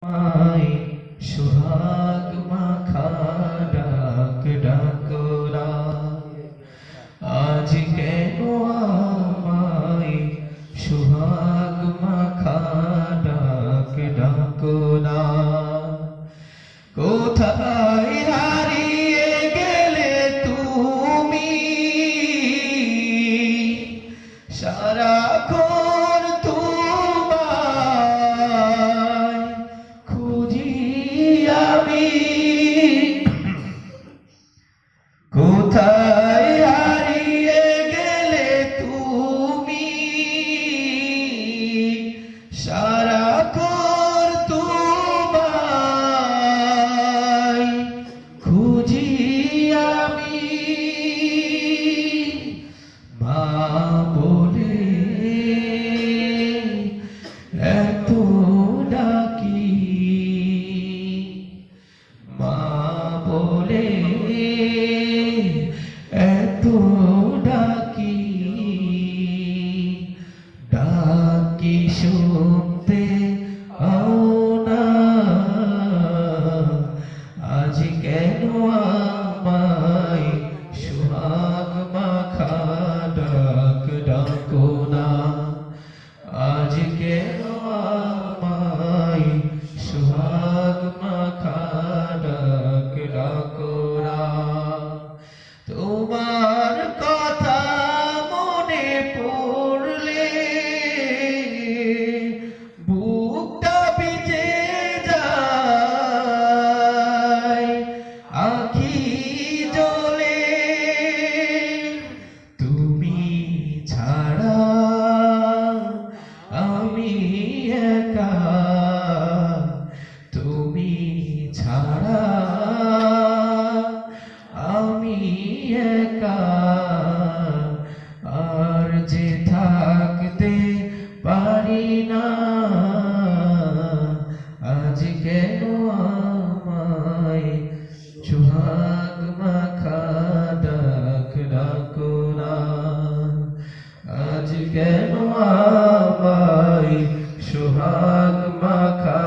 আমায় সোহাগ মাখা ডাক ডাকরা আজ কেন আমায় সোহাগ মাখা ডাক ডাকরা কোথায় হারিয়ে গেলে তুমি সারাক্ষণ তোমায় খুঁজি আমি কোথায় হারিয়ে গেলে তুমি সারাক্ষণ তোমায় খুঁজি আমি মা বলে এত ডাকি মা বলে এত ডাকি ডাকি শুনতে আও না আজ কেন আমায় সোহাগ মাখা ডাক ডাকো না আজ কেন আমায় সোহাগ মাখা ডাক ডাকো না তোমার কথা মনে পড়লে বুকটা ভিজে যায় আখি জ্বলে তুমি ছাড়া আমি একা তুমি ছাড়া আমি একা আর যে থাকতে পারি না আজ কেন আমায় সোহাগ মাখা ডাক ডাকো না আজ কেন আমায় সোহাগ মাখা